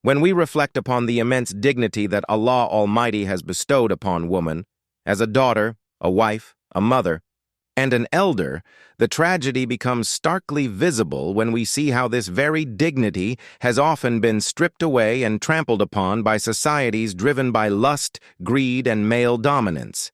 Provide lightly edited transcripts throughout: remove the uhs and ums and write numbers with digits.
When we reflect upon the immense dignity that Allah Almighty has bestowed upon woman, as a daughter, a wife, a mother, and an elder, the tragedy becomes starkly visible when we see how this very dignity has often been stripped away and trampled upon by societies driven by lust, greed, and male dominance.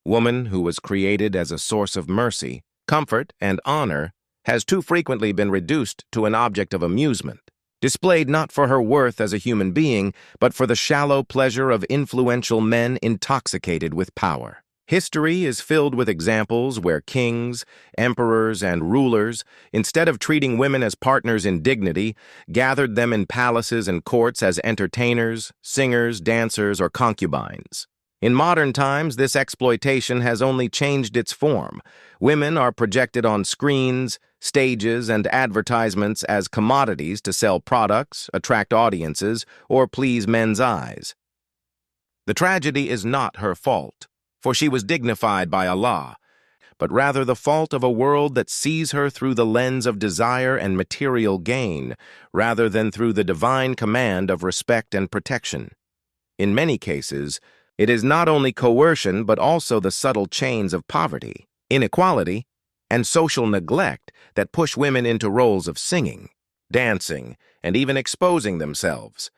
Woman, who was created as a source of mercy, comfort, and honor, has too frequently been reduced to an object of amusement, displayed not for her worth as a human being, but for the shallow pleasure of influential men intoxicated with power. History is filled with examples where kings, emperors, and rulers, instead of treating women as partners in dignity, gathered them in palaces and courts as entertainers, singers, dancers, or concubines. In modern times, this exploitation has only changed its form. Women are projected on screens, stages, and advertisements as commodities to sell products, attract audiences, or please men's eyes. The tragedy is not her fault, for she was dignified by Allah, but rather the fault of a world that sees her through the lens of desire and material gain, rather than through the divine command of respect and protection. In many cases, it is not only coercion but also the subtle chains of poverty, inequality, and social neglect that push women into roles of singing, dancing, and even exposing themselves,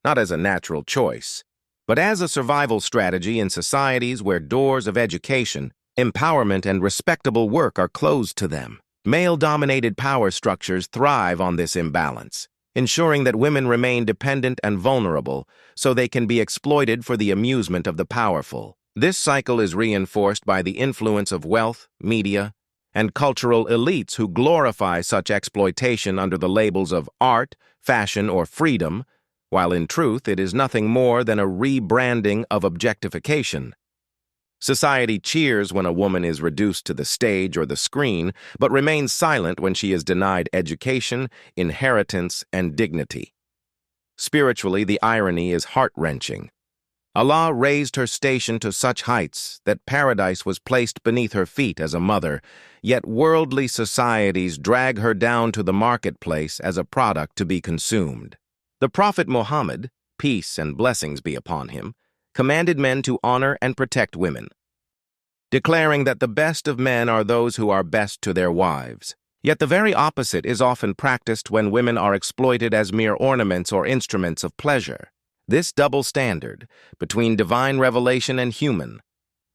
not as a natural choice, but as a survival strategy in societies where doors of education, empowerment, and respectable work are closed to them. Male-dominated power structures thrive on this imbalance, ensuring that women remain dependent and vulnerable so they can be exploited for the amusement of the powerful. This cycle is reinforced by the influence of wealth, media, and cultural elites who glorify such exploitation under the labels of art, fashion, or freedom, while in truth it is nothing more than a rebranding of objectification. Society cheers when a woman is reduced to the stage or the screen, but remains silent when she is denied education, inheritance, and dignity. Spiritually, the irony is heart-wrenching. Allah raised her station to such heights that paradise was placed beneath her feet as a mother, yet worldly societies drag her down to the marketplace as a product to be consumed. The Prophet Muhammad, peace and blessings be upon him, commanded men to honor and protect women, declaring that the best of men are those who are best to their wives. Yet the very opposite is often practiced when women are exploited as mere ornaments or instruments of pleasure. This double standard between divine revelation and human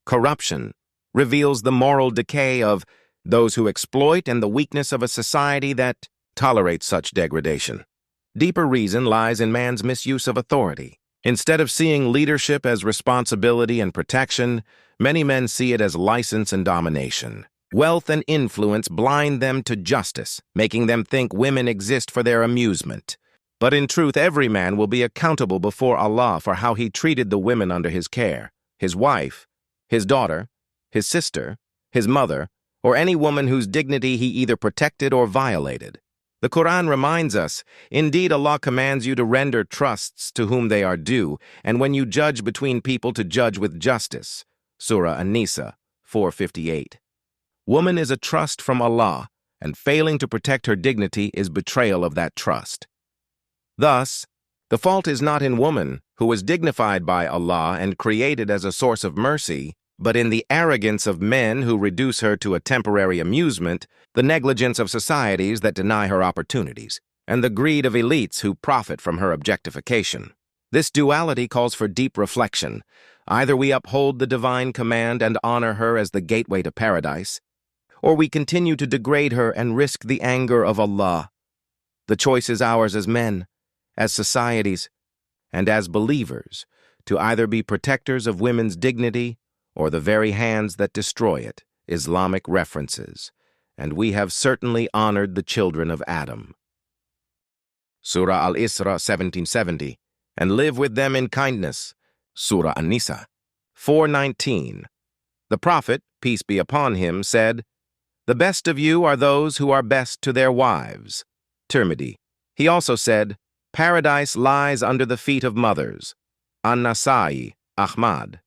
corruption reveals the moral decay of those who exploit and the weakness of a society that tolerates such degradation. Deeper reason lies in man's misuse of authority. Instead of seeing leadership as responsibility and protection, many men see it as license and domination. Wealth and influence blind them to justice, making them think women exist for their amusement. But in truth, every man will be accountable before Allah for how he treated the women under his care, his wife, his daughter, his sister, his mother, or any woman whose dignity he either protected or violated. The Quran reminds us, indeed Allah commands you to render trusts to whom they are due, and when you judge between people to judge with justice. Surah An-Nisa 4:58. Woman is a trust from Allah, and failing to protect her dignity is betrayal of that trust. Thus, the fault is not in woman, who was dignified by Allah and created as a source of mercy, but in the arrogance of men who reduce her to a temporary amusement, the negligence of societies that deny her opportunities, and the greed of elites who profit from her objectification. This duality calls for deep reflection. Either we uphold the divine command and honor her as the gateway to paradise, or we continue to degrade her and risk the anger of Allah. The choice is ours as men, as societies, and as believers, to either be protectors of women's dignity or the very hands that destroy it. Islamic references, and we have certainly honored the children of Adam. Surah Al-Isra 1770, and live with them in kindness. Surah An-Nisa 4:19. The Prophet, peace be upon him, said, "The best of you are those who are best to their wives." Tirmidhi. He also said, "Paradise lies under the feet of mothers." An-Nasai, Ahmad.